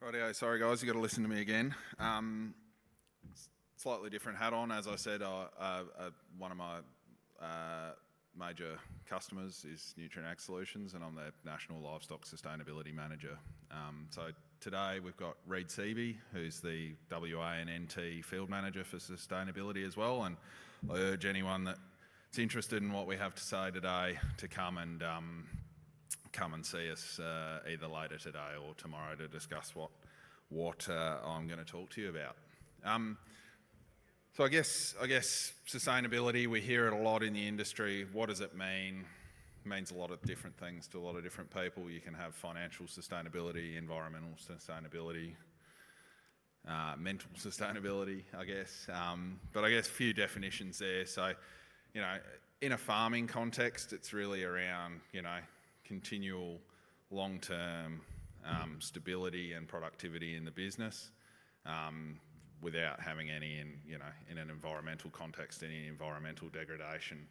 Rightio, sorry guys, you got to listen to me again. Slightly different hat on. As I said, one of my major customers is Nutrient Ag Solutions, and I'm their National Livestock Sustainability Manager. So today we've got Reid Seavey, who's the WA and NT Field Manager for Sustainability as well, and I urge anyone that's interested in what we have to say today to come and see us either later today or tomorrow to discuss what I'm going to talk to you about. So I guess sustainability, we hear it a lot in the industry. What does it mean? It means a lot of different things to a lot of different people. You can have financial sustainability, environmental sustainability, mental sustainability, I guess. But I guess a few definitions there. So, in a farming context, it's really around, continual long-term stability and productivity in the business, without having any, in an environmental context, any environmental degradation.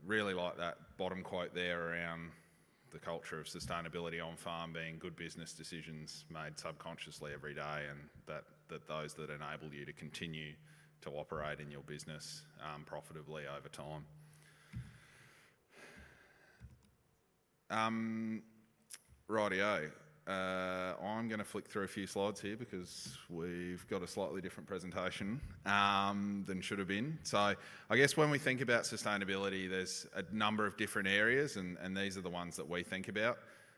Really like that bottom quote there around the culture of sustainability on farm being good business decisions made subconsciously every day, and that those that enable you to continue to operate in your business profitably over time. Rightio. I'm going to flick through a few slides here because we've got a slightly different presentation than should have been. So I guess when we think about sustainability, there's a number of different areas, and these are the ones that we think about.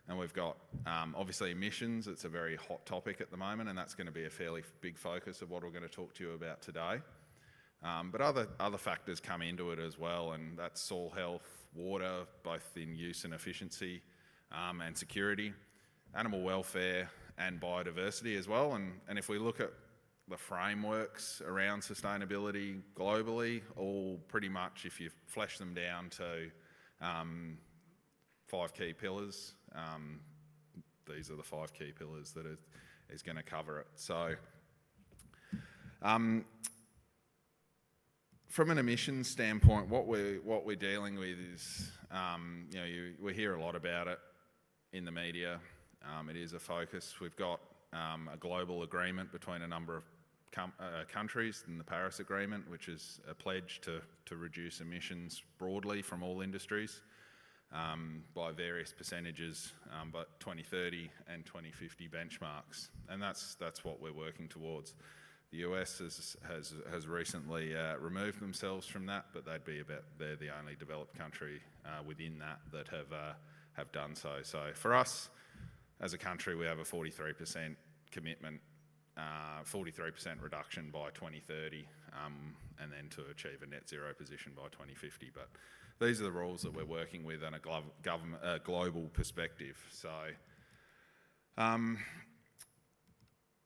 And we've got obviously emissions. It's a very hot topic at the moment, and that's going to be a fairly big focus of what we're going to talk to you about today. But other factors come into it as well, and that's soil health, water, both in use and efficiency, and security, animal welfare and biodiversity as well. And if we look at the frameworks around sustainability globally, all pretty much, if you flesh them down to 5 key pillars, these are the 5 key pillars that is going to cover it. So from an emissions standpoint, what we're dealing with is, we hear a lot about it in the media. It is a focus. We've got a global agreement between a number of countries in the Paris Agreement, which is a pledge to reduce emissions broadly from all industries by various percentages, but 2030 and 2050 benchmarks, and that's what we're working towards. The US has recently removed themselves from that, but they're the only developed country within that have done so. So for us, as a country, we have a 43% commitment, 43% reduction by 2030, and then to achieve a net zero position by 2050. But these are the rules that we're working with on a global perspective. So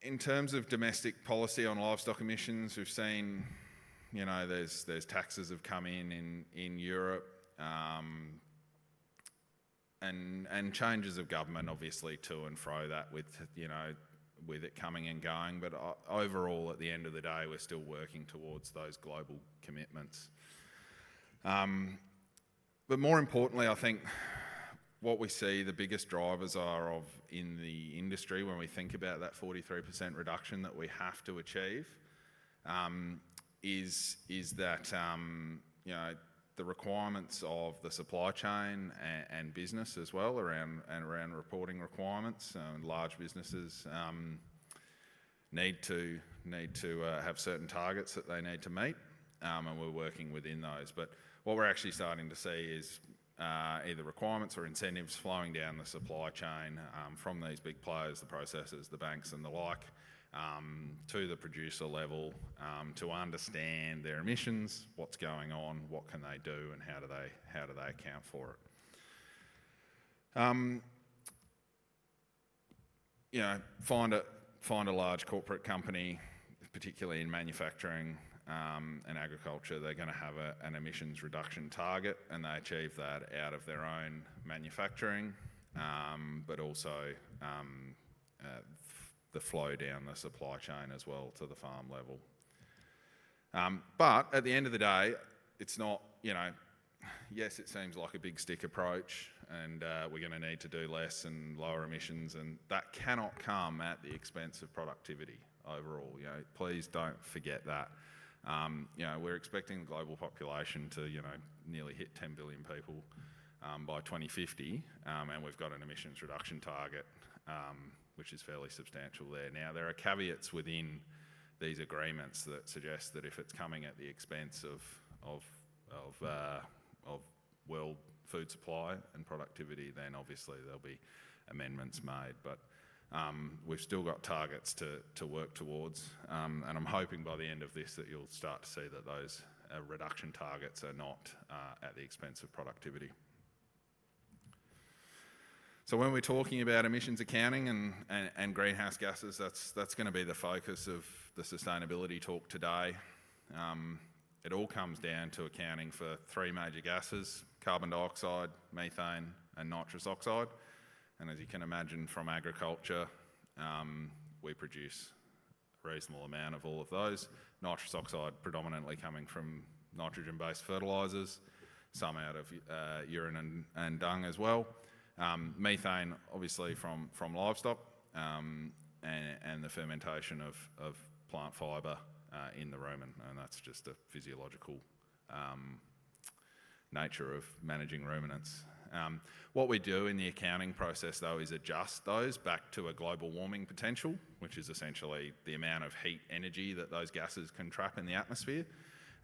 in terms of domestic policy on livestock emissions, we've seen, there's taxes have come in Europe, and changes of government obviously to and fro that with it coming and going. But overall, at the end of the day, we're still working towards those global commitments. But more importantly, I think what we see the biggest drivers are of in the industry when we think about that 43% reduction that we have to achieve, is that the requirements of the supply chain and business as well around reporting requirements. Large businesses need to have certain targets that they need to meet, and we're working within those. But what we're actually starting to see is either requirements or incentives flowing down the supply chain from these big players, the processors, the banks and the like, to the producer level, to understand their emissions, what's going on, what can they do, and how do they account for it. Find a large corporate company, particularly in manufacturing and agriculture. They're going to have an emissions reduction target, and they achieve that out of their own manufacturing, but also the flow down the supply chain as well to the farm level. But at the end of the day, it's not, yes, it seems like a big stick approach, and we're going to need to do less and lower emissions, and that cannot come at the expense of productivity overall. Please don't forget that. We're expecting the global population to, nearly hit 10 billion people by 2050, and we've got an emissions reduction target, which is fairly substantial there. Now, there are caveats within these agreements that suggest that if it's coming at the expense of world food supply and productivity, then obviously there'll be amendments made. But we've still got targets to work towards, and I'm hoping by the end of this that you'll start to see that those reduction targets are not at the expense of productivity. So when we're talking about emissions accounting and greenhouse gases, that's going to be the focus of the sustainability talk today. It all comes down to accounting for three major gases: carbon dioxide, methane, and nitrous oxide. And as you can imagine from agriculture, we produce a reasonable amount of all of those. Nitrous oxide predominantly coming from nitrogen-based fertilisers, some out of urine and dung as well. Methane, obviously, from livestock, and the fermentation of plant fibre in the rumen, and that's just a physiological nature of managing ruminants. What we do in the accounting process, though, is adjust those back to a global warming potential, which is essentially the amount of heat energy that those gases can trap in the atmosphere,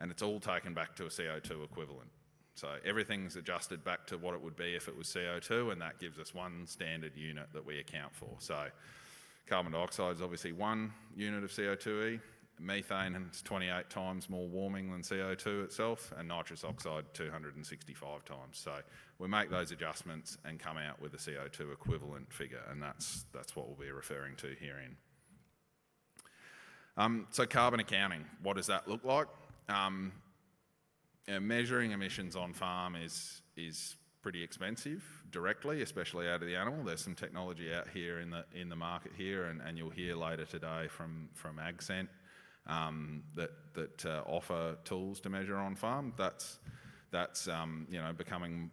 and it's all taken back to a CO2 equivalent. So everything's adjusted back to what it would be if it was CO2, and that gives us one standard unit that we account for. So carbon dioxide is obviously 1 unit of CO2e, methane is 28 times more warming than CO2 itself, and nitrous oxide 265 times. So we make those adjustments and come out with a CO2 equivalent figure, and that's what we'll be referring to herein. So carbon accounting, what does that look like? Measuring emissions on farm is pretty expensive directly, especially out of the animal. There's some technology out here in the market here, and you'll hear later today from AgScent that offer tools to measure on farm. That's becoming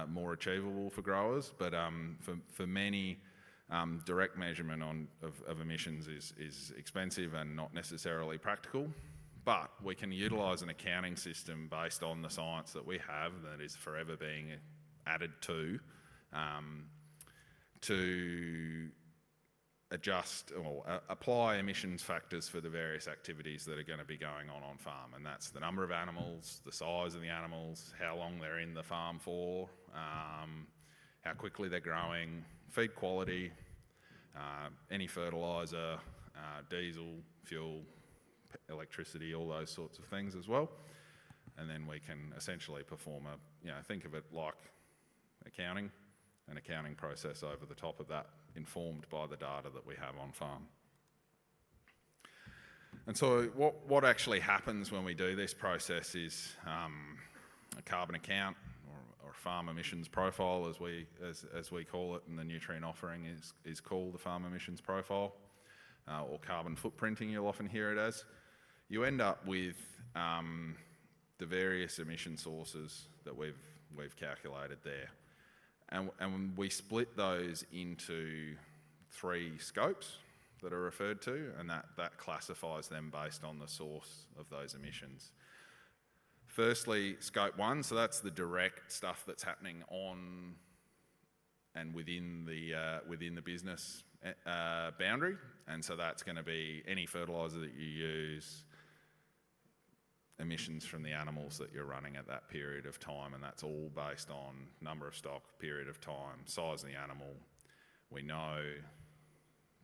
more achievable for growers, but for many, direct measurement of emissions is expensive and not necessarily practical. But we can utilise an accounting system based on the science that we have that is forever being added to adjust or apply emissions factors for the various activities that are going to be going on farm. And that's the number of animals, the size of the animals, how long they're in the farm for, how quickly they're growing, feed quality, any fertiliser, diesel, fuel, electricity, all those sorts of things as well. And then we can essentially perform think of it like an accounting process over the top of that, informed by the data that we have on farm. And so what actually happens when we do this process is a carbon account or farm emissions profile, as we call it, and the nutrient offering is called the farm emissions profile, or carbon footprinting, you'll often hear it as. You end up with the various emission sources that we've calculated there. And we split those into 3 scopes that are referred to, and that classifies them based on the source of those emissions. Firstly, scope 1, so that's the direct stuff that's happening on and within the business boundary, and so that's going to be any fertiliser that you use, emissions from the animals that you're running at that period of time, and that's all based on number of stock, period of time, size of the animal. We know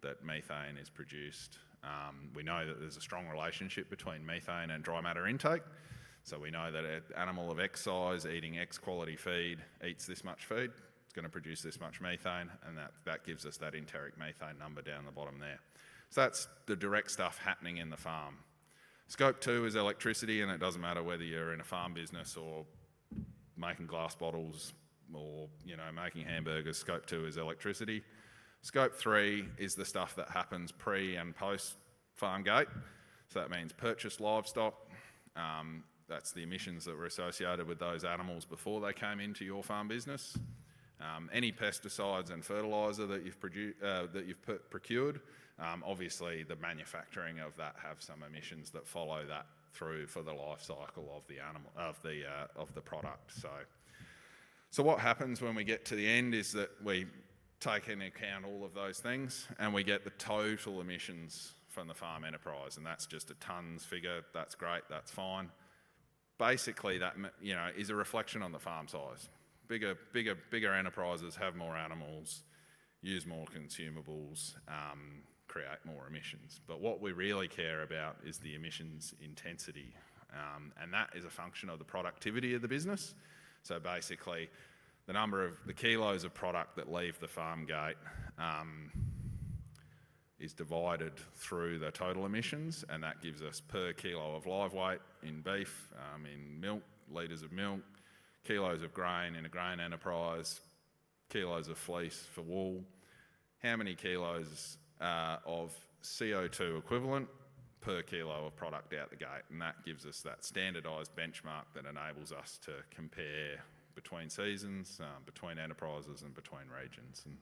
that methane is produced. We know that there's a strong relationship between methane and dry matter intake. So we know that an animal of X size eating X quality feed eats this much feed, it's going to produce this much methane, and that gives us that enteric methane number down the bottom there. So that's the direct stuff happening in the farm. Scope 2 is electricity, and it doesn't matter whether you're in a farm business or making glass bottles or making hamburgers. Scope 2 is electricity. Scope 3 is the stuff that happens pre and post farm gate. So that means purchased livestock, That's the emissions that were associated with those animals before they came into your farm business. Any pesticides and fertiliser that you've procured, obviously the manufacturing of that have some emissions that follow that through for the life cycle of the animal of the product. So what happens when we get to the end is that we take into account all of those things and we get the total emissions from the farm enterprise, and that's just a tonnes figure. That's great, that's fine. Basically, that is a reflection on the farm size. Bigger enterprises have more animals, use more consumables, create more emissions. But what we really care about is the emissions intensity, and that is a function of the productivity of the business. So basically, the kilos of product that leave the farm gate is divided through the total emissions, and that gives us per kilo of live weight in beef, in milk, litres of milk, kilos of grain in a grain enterprise, kilos of fleece for wool, how many kilos of CO2 equivalent per kilo of product out the gate, and that gives us that standardised benchmark that enables us to compare between seasons, between enterprises and between regions, and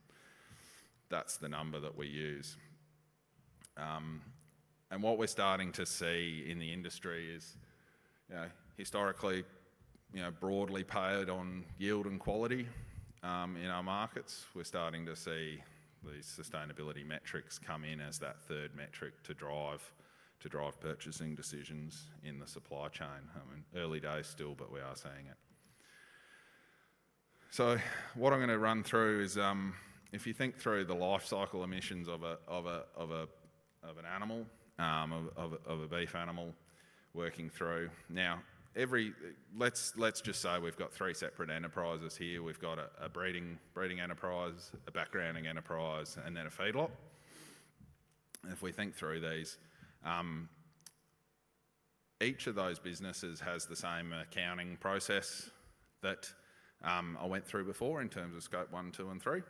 that's the number that we use. And what we're starting to see in the industry is, historically, broadly paid on yield and quality in our markets. We're starting to see these sustainability metrics come in as that third metric to drive purchasing decisions in the supply chain. Early days still, but we are seeing it. So what I'm going to run through is, if you think through the life cycle emissions of an animal, of a beef animal, working through now. Let's just say we've got three separate enterprises here. We've got a breeding enterprise, a backgrounding enterprise, and then a feedlot. If we think through these, each of those businesses has the same accounting process that I went through before in terms of scope 1, 2 and 3.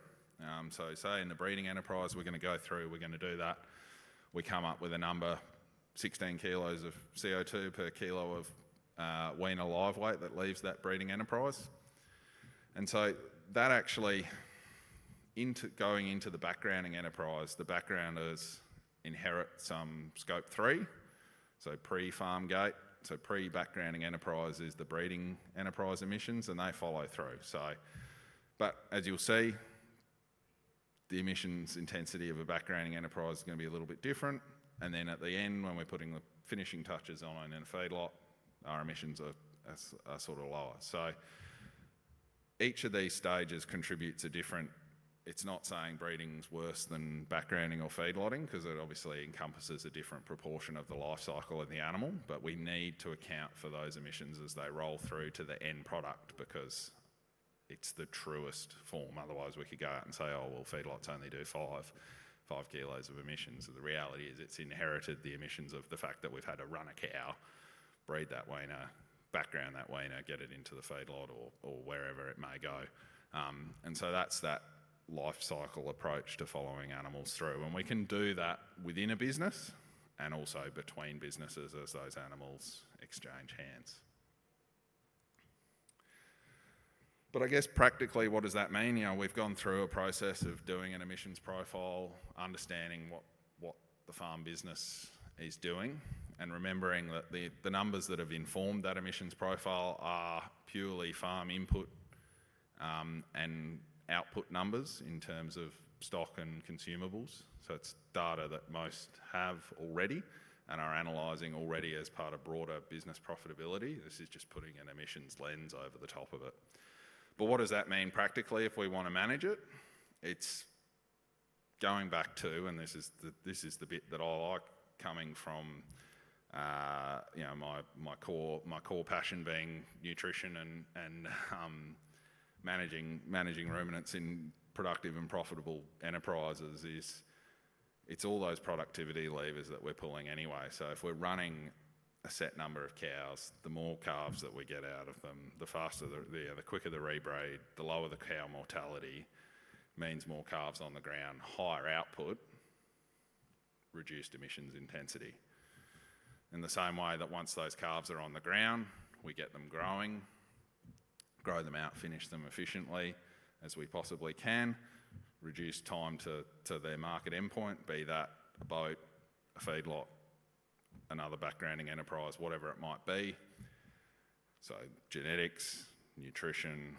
So say in the breeding enterprise, we're going to do that. We come up with a number, 16 kilos of CO2 per kilo of weaner live weight that leaves that breeding enterprise. And so that actually, going into the backgrounding enterprise, the backgrounders inherit some scope 3, so pre-farm gate, so pre-backgrounding enterprise is the breeding enterprise emissions, and they follow through. But as you'll see, the emissions intensity of a backgrounding enterprise is going to be a little bit different. And then at the end, when we're putting the finishing touches on in a feedlot, our emissions are sort of lower. So each of these stages contributes a different. It's not saying breeding's worse than backgrounding or feedlotting, because it obviously encompasses a different proportion of the life cycle of the animal, but we need to account for those emissions as they roll through to the end product, because it's the truest form. Otherwise we could go out and say, oh, well, feedlots only do 5 kilos of emissions. The reality is it's inherited the emissions of the fact that we've had to run a cow, breed that weaner, background that weaner, get it into the feedlot or wherever it may go. And so that's that life cycle approach to following animals through. And we can do that within a business and also between businesses as those animals exchange hands. But I guess practically, what does that mean? We've gone through a process of doing an emissions profile, understanding what the farm business is doing, and remembering that the numbers that have informed that emissions profile are purely farm input and output numbers in terms of stock and consumables. So it's data that most have already and are analysing already as part of broader business profitability. This is just putting an emissions lens over the top of it. But what does that mean practically if we want to manage it? It's going back to, and this is the bit that I like, coming from my core passion being nutrition and managing ruminants in productive and profitable enterprises. It's all those productivity levers that we're pulling anyway. So if we're running a set number of cows, the more calves that we get out of them, the faster, the quicker the rebreed, the lower the cow mortality, means more calves on the ground, higher output, reduced emissions intensity. In the same way that once those calves are on the ground, we get them growing, grow them out, finish them efficiently as we possibly can, reduce time to their market endpoint, be that a boat, a feedlot, another backgrounding enterprise, whatever it might be. So genetics, nutrition,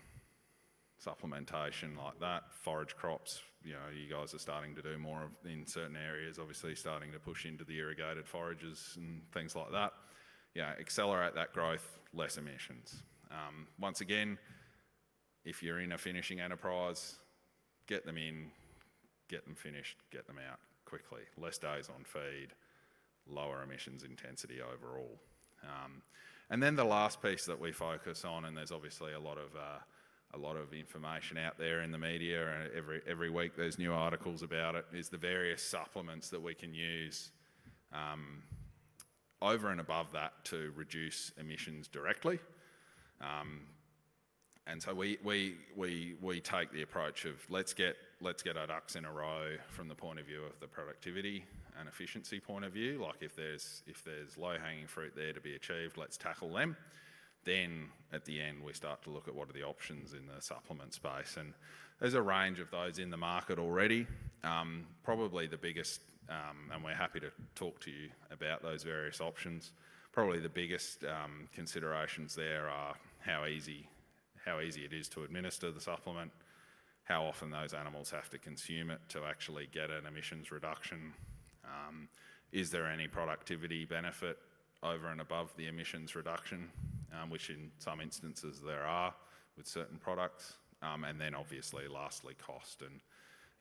supplementation like that, forage crops, you guys are starting to do more of in certain areas, obviously starting to push into the irrigated forages and things like that. Accelerate that growth, less emissions. Once again, if you're in a finishing enterprise, get them in, get them finished, get them out quickly. Less days on feed, lower emissions intensity overall. And then the last piece that we focus on, and there's obviously a lot of information out there in the media, and every week there's new articles about it, is the various supplements that we can use over and above that to reduce emissions directly. And so we take the approach of let's get our ducks in a row from the point of view of the productivity and efficiency point of view. Like if there's low-hanging fruit there to be achieved, let's tackle them. Then at the end we start to look at what are the options in the supplement space, and there's a range of those in the market already. Probably the biggest, and we're happy to talk to you about those various options. Probably the biggest considerations there are how easy it is to administer the supplement, how often those animals have to consume it to actually get an emissions reduction. Is there any productivity benefit over and above the emissions reduction, which in some instances there are with certain products, and then obviously lastly cost. And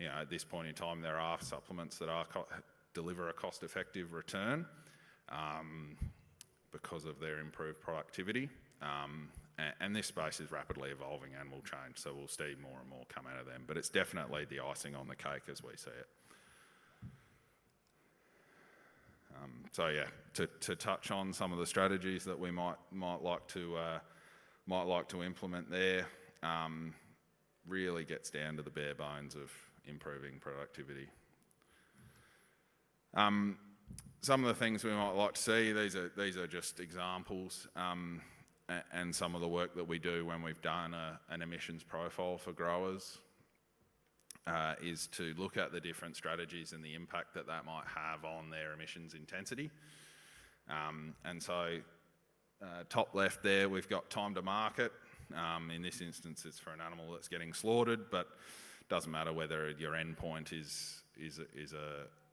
at this point in time there are supplements that deliver a cost-effective return because of their improved productivity. And this space is rapidly evolving and will change, so we'll see more and more come out of them. But it's definitely the icing on the cake as we see it. To touch on some of the strategies that we might like to implement there, really gets down to the bare bones of improving productivity. Some of the things we might like to see, these are just examples, and some of the work that we do when we've done an emissions profile for growers is to look at the different strategies and the impact that might have on their emissions intensity. And so top left there, we've got time to market. In this instance, it's for an animal that's getting slaughtered, but it doesn't matter whether your end point is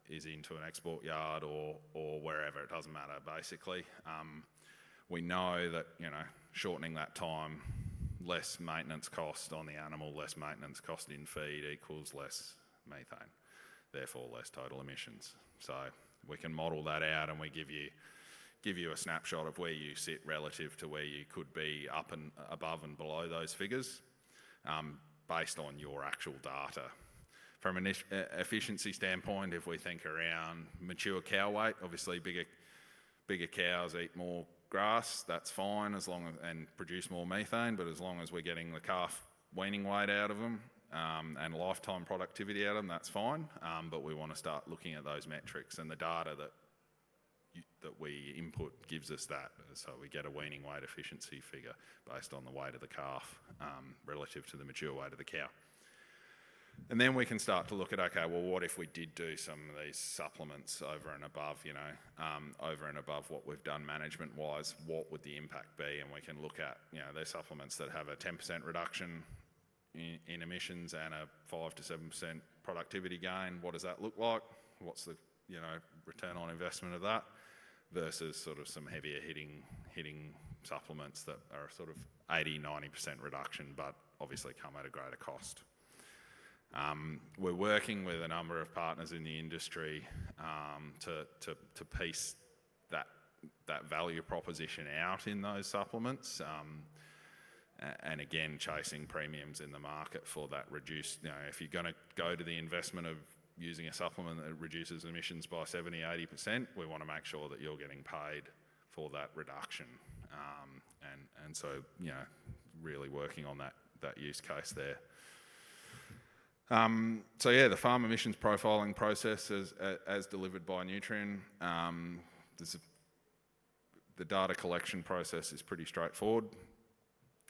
into an export yard or wherever. It doesn't matter, basically. We know that shortening that time, less maintenance cost on the animal, less maintenance cost in feed equals less methane, therefore less total emissions. So we can model that out, and we give you a snapshot of where you sit relative to where you could be up and above and below those figures, based on your actual data. From an efficiency standpoint, if we think around mature cow weight, obviously bigger cows eat more grass, that's fine and produce more methane, but as long as we're getting the calf weaning weight out of them and lifetime productivity out of them, that's fine. But we want to start looking at those metrics, and the data that we input gives us that. So we get a weaning weight efficiency figure based on the weight of the calf relative to the mature weight of the cow. And then we can start to look at, okay, well, what if we did do some of these supplements over and above, over and above what we've done management-wise, what would the impact be? And we can look at, there's supplements that have a 10% reduction in emissions and a 5 to 7% productivity gain. What does that look like? What's the, return on investment of that versus sort of some heavier hitting supplements that are sort of 80, 90% reduction, but obviously come at a greater cost. We're working with a number of partners in the industry to piece that value proposition out in those supplements, and again chasing premiums in the market for that reduced. If you're going to go to the investment of using a supplement that reduces emissions by 70, 80%, we want to make sure that you're getting paid for that reduction, and so really working on that use case there. The farm emissions profiling process as delivered by Nutrien, there's the data collection process is pretty straightforward.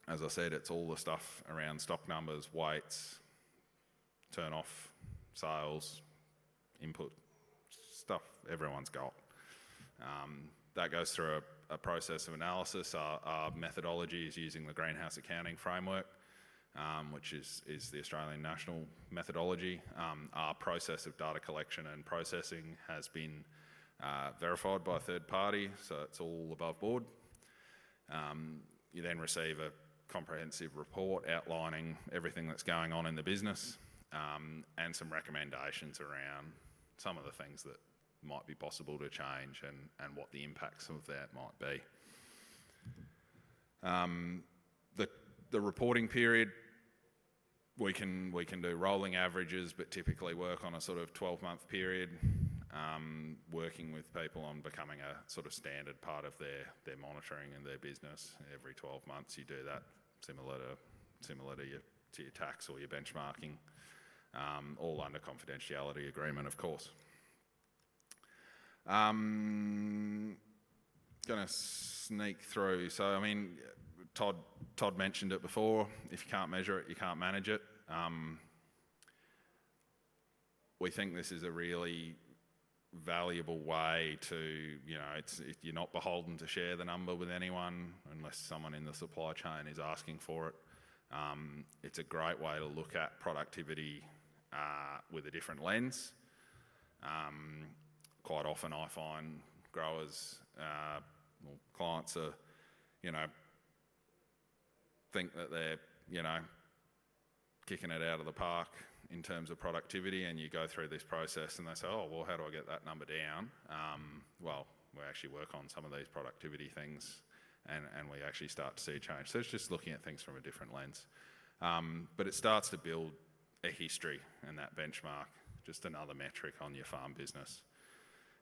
As I said, it's all the stuff around stock numbers, weights, turn off, sales, input, stuff everyone's got. That goes through a process of analysis. Our methodology is using the greenhouse accounting framework, which is the Australian national methodology. Our process of data collection and processing has been verified by a third party, so it's all above board. You then receive a comprehensive report outlining everything that's going on in the business, and some recommendations around some of the things that might be possible to change and what the impacts of that might be. The reporting period, we can do rolling averages, but typically work on a sort of 12-month period, working with people on becoming a sort of standard part of their monitoring and their business. Every 12 months you do that, similar to your tax or your benchmarking, all under confidentiality agreement, of course. Going to sneak through. So, I mean, Todd mentioned it before. If you can't measure it, you can't manage it. We think this is a really valuable way to, you're not beholden to share the number with anyone unless someone in the supply chain is asking for it. It's a great way to look at productivity with a different lens. Quite often I find growers, or clients are, think that they're, kicking it out of the park in terms of productivity, and you go through this process and they say, oh, well, how do I get that number down? Well, we actually work on some of these productivity things and we actually start to see a change. So it's just looking at things from a different lens. But it starts to build a history, and that benchmark, just another metric on your farm business.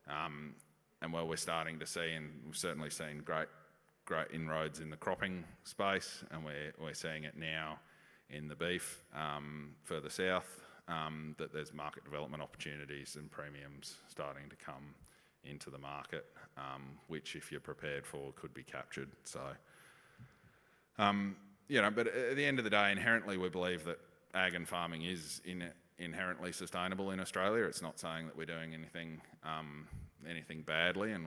And where we're starting to see, and we've certainly seen great inroads in the cropping space, and we're seeing it now in the beef further south, that there's market development opportunities and premiums starting to come into the market, which, if you're prepared for, could be captured. So, but at the end of the day, inherently we believe that ag and farming is inherently sustainable in Australia. It's not saying that we're doing anything badly, and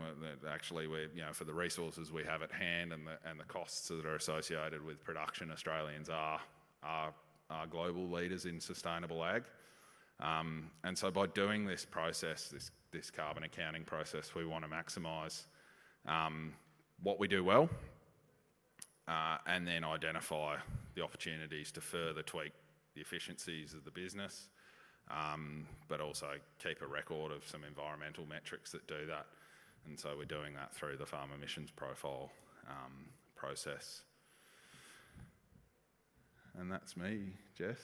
actually we're, for the resources we have at hand and the costs that are associated with production, Australians are global leaders in sustainable ag. And so by doing this process, this carbon accounting process, we want to maximise what we do well, and then identify the opportunities to further tweak the efficiencies of the business, but also keep a record of some environmental metrics that do that. And so we're doing that through the farm emissions profile process. And that's me, Jess.